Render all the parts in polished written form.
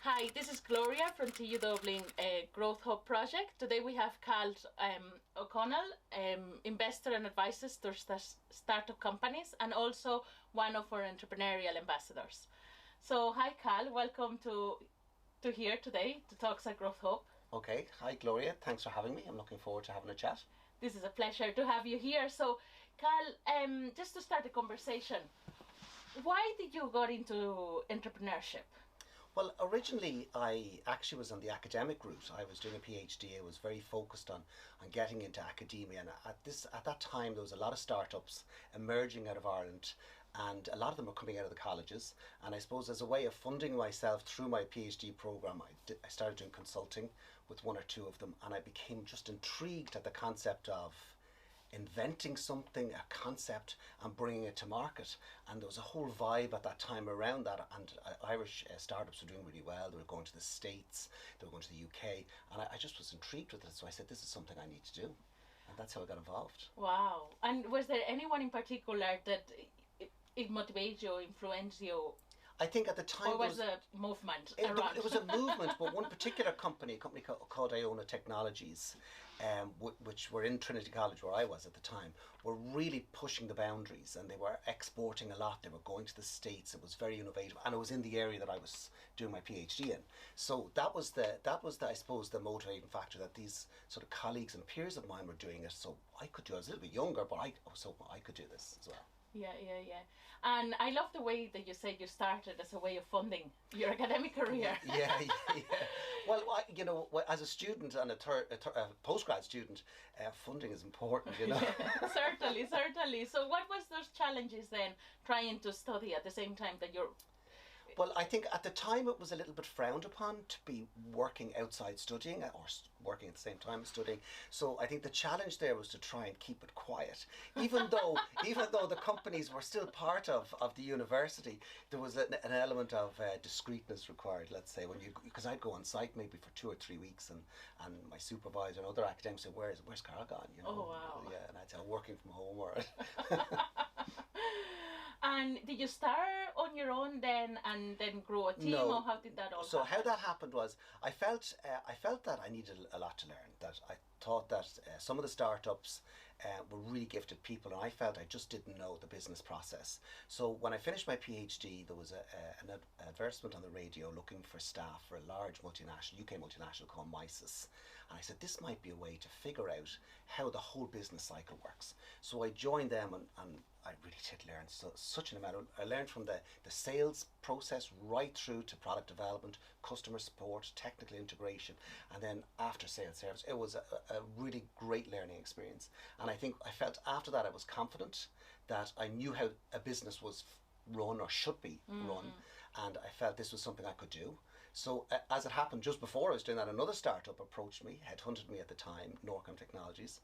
Hi, this is Gloria from TU Dublin GROWTHhub project. Today we have Karl O'Connell, investor and advisors to startup companies, and also one of our entrepreneurial ambassadors. So hi Karl, welcome to here today to talk at GROWTHhub. Okay, hi Gloria, thanks for having me. I'm looking forward to having a chat. This is a pleasure to have you here. So Karl, just to start the conversation, why did you go into entrepreneurship? Well, originally I actually was on the academic route. I was doing a PhD. I was very focused on getting into academia, and at that time there was a lot of startups emerging out of Ireland, and a lot of them were coming out of the colleges. And I suppose as a way of funding myself through my PhD program, I started doing consulting with one or two of them, and I became just intrigued at the concept of inventing something, a concept, and bringing it to market. And there was a whole vibe at that time around that, and Irish startups were doing really well. They were going to the States, they were going to the UK, and I just was intrigued with it. So I said, this is something I need to do, and that's how I got involved. Wow. And was there anyone in particular that it motivated you, influenced you? I think at the time... Or was it a movement around? It was a movement, but one particular company, a company called Iona Technologies, which were in Trinity College where I was at the time, were really pushing the boundaries, and they were exporting a lot. They were going to the States. It was very innovative, and it was in the area that I was doing my PhD in. So that was the I suppose the motivating factor, that these sort of colleagues and peers of mine were doing it. So I could do it. I was a little bit younger, but I could do this as well. Yeah. And I love the way that you said you started as a way of funding your academic career. Yeah. Well, as a student and a postgrad student, funding is important, you know. Certainly. So what was those challenges then, trying to study at the same time that you're... Well, I think at the time it was a little bit frowned upon to be working outside studying or working at the same time as studying. So I think the challenge there was to try and keep it quiet. Even though the companies were still part of the university, there was an element of discreetness required, let's say, because I'd go on site maybe for 2 or 3 weeks, and my supervisor and other academics said, where's Karl gone? You know? Oh, wow. Yeah, and I'd say, I'm working from home. Or And did you start on your own then and then grow a team? No. Or how did that all So happen? how that happened was I felt that I needed a lot to learn, that I thought that some of the startups were really gifted people, and I felt I just didn't know the business process. So when I finished my PhD, there was an advertisement on the radio looking for staff for a large multinational, UK multinational called Mysis. And I said, this might be a way to figure out how the whole business cycle works. So I joined them, and I really did learn such an amount. I learned from the sales process right through to product development, customer support, technical integration, and then after sales service. It was a really great learning experience. And I think I felt after that I was confident that I knew how a business was run or should be run, and I felt this was something I could do. So as it happened, just before I was doing that, another startup approached me, headhunted me at the time, Norcom Technologies,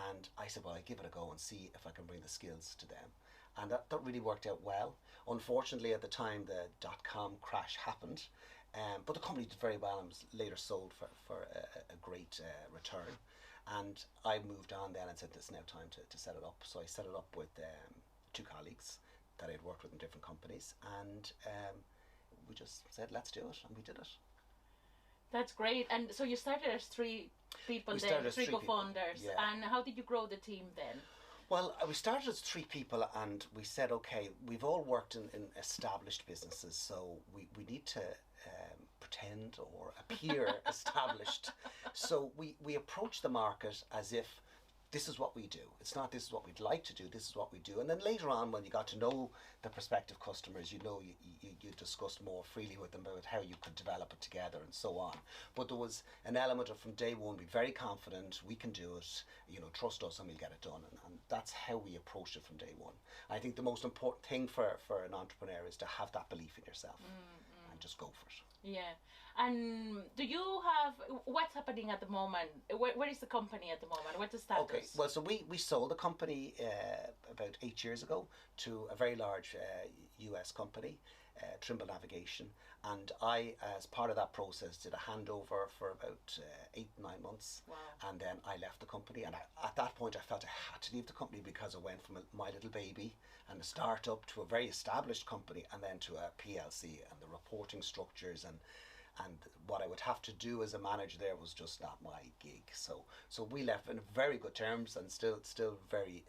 and I said, well, I'll give it a go and see if I can bring the skills to them. And that really worked out well. Unfortunately, at the time, the .com crash happened, but the company did very well and was later sold for a great return. And I moved on then and said, it's now time to set it up. So I set it up with 2 colleagues that I'd worked with in different companies, and we just said, let's do it, and we did it. That's great. And so you started as 3 people then, 3 co-founders. Yeah. And how did you grow the team then? Well, we started as 3 people, and we said, okay, we've all worked in established businesses, so we need to pretend or appear established. So we approached the market as if this is what we do. It's not this is what we'd like to do, this is what we do. And then later on, when you got to know the prospective customers, you discussed more freely with them about how you could develop it together and so on. But there was an element of, from day one, be very confident, we can do it, trust us and we'll get it done. And that's how we approached it from day one. I think the most important thing for an entrepreneur is to have that belief in yourself and just go for it. Yeah. And do you have, what's happening at the moment? Where is the company at the moment? What's the status? Okay, well, so we sold the company about 8 years ago to a very large US company, Trimble Navigation, and I, as part of that process, did a handover for about 8-9 months. Wow. And then I left the company, and at that point I felt I had to leave the company because I went from my little baby and a startup to a very established company, and then to a PLC, and the reporting structures and and what I would have to do as a manager there was just not my gig. So we left in very good terms, and still very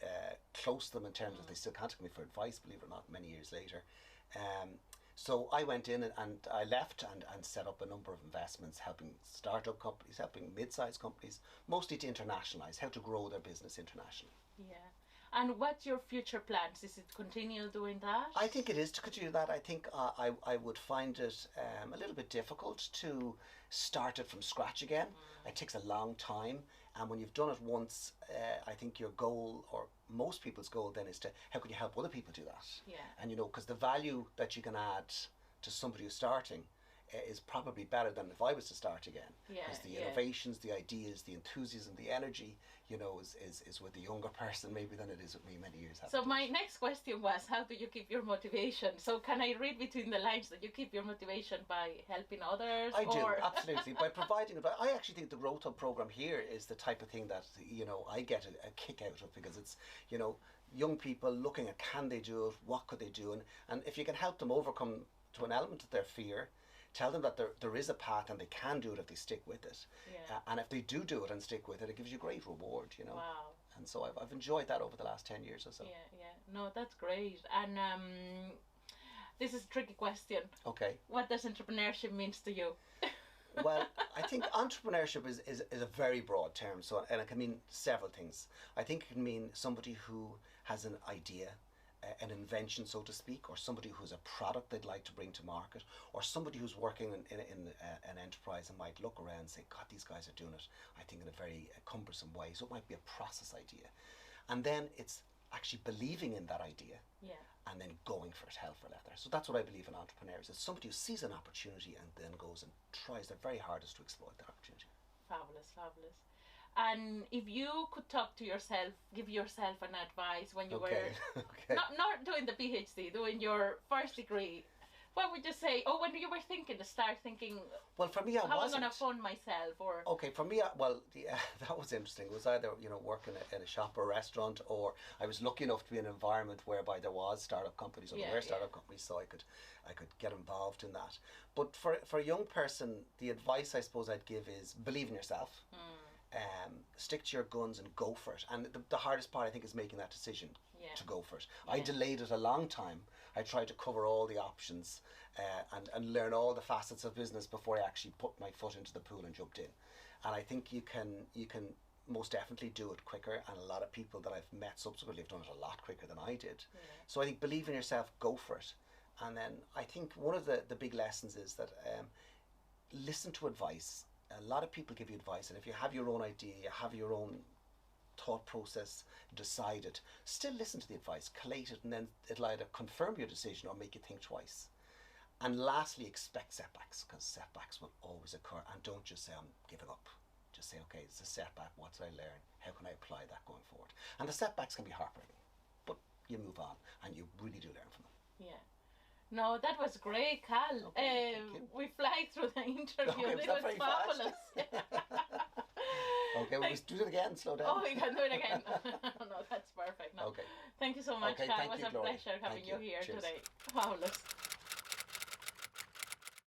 close to them in terms of they still contact me for advice, believe it or not, many years later. So I went in and I left and set up a number of investments, helping startup companies, helping mid-sized companies, mostly to internationalize, how to grow their business internationally. Yeah. And what's your future plans? Is it continue doing that? I think it is to continue that. I think I would find it a little bit difficult to start it from scratch again. It takes a long time, and when you've done it once, I think your goal, or most people's goal then, is to how can you help other people do that? Yeah. And because the value that you can add to somebody who's starting is probably better than if I was to start again. Because the innovations, the ideas, the enthusiasm, the energy, is with the younger person maybe than it is with me many years after. So my next question was, how do you keep your motivation? So can I read between the lines that you keep your motivation by helping others? I do, absolutely. By providing advice. I actually think the GROWTHhub program here is the type of thing that, I get a kick out of, because it's, young people looking at can they do it, what could they do, and if you can help them overcome to an element of their fear, tell them that there is a path and they can do it if they stick with it. Yeah. And if they do it and stick with it, it gives you great reward, Wow. And so I've enjoyed that over the last 10 years or so. Yeah. No, that's great. And this is a tricky question. Okay. What does entrepreneurship means to you? Well, I think entrepreneurship is a very broad term, and it can mean several things. I think it can mean somebody who has an idea, an invention, so to speak, or somebody who's a product they'd like to bring to market, or somebody who's working in an enterprise and might look around and say, God, these guys are doing it, I think, in a very cumbersome way. So it might be a process idea. And then it's actually believing in that idea, and then going for it, hell for leather. So that's what I believe in entrepreneurs. It's somebody who sees an opportunity and then goes and tries their very hardest to exploit that opportunity. Fabulous. And if you could talk to yourself, give yourself an advice when you were not doing the PhD, doing your first degree, what would you say? Oh, when you were start thinking, well, for me, how I'm going to fund myself, or for me, that was interesting. It was either working in a shop or a restaurant, or I was lucky enough to be in an environment whereby there was startup companies, or there were startup companies, so I could get involved in that. But for a young person, the advice I suppose I'd give is believe in yourself. Stick to your guns and go for it. And the hardest part, I think, is making that decision to go for it. I delayed it a long time. I tried to cover all the options and learn all the facets of business before I actually put my foot into the pool and jumped in. And I think you can most definitely do it quicker, and a lot of people that I've met subsequently have done it a lot quicker than I did. So I think believe in yourself, go for it. And then I think one of the big lessons is that listen to advice. A lot of people give you advice, and if you have your own idea, you have your own thought process, decide it, still listen to the advice, collate it, and then it'll either confirm your decision or make you think twice. And lastly, expect setbacks, because setbacks will always occur, and don't just say I'm giving up. Just say, okay, it's a setback, what did I learn, how can I apply that going forward? And the setbacks can be heartbreaking, but you move on and you really do learn from them. Yeah. No, that was great, Karl. Okay, we fly through the interview. Okay, it was fabulous. Okay, we'll do it again, slow down. Oh, we can do it again. No, that's perfect. No. Okay. Thank you so much, Okay, Karl. thank It was you, a Gloria. pleasure having Thank you you. here Cheers. today. Fabulous.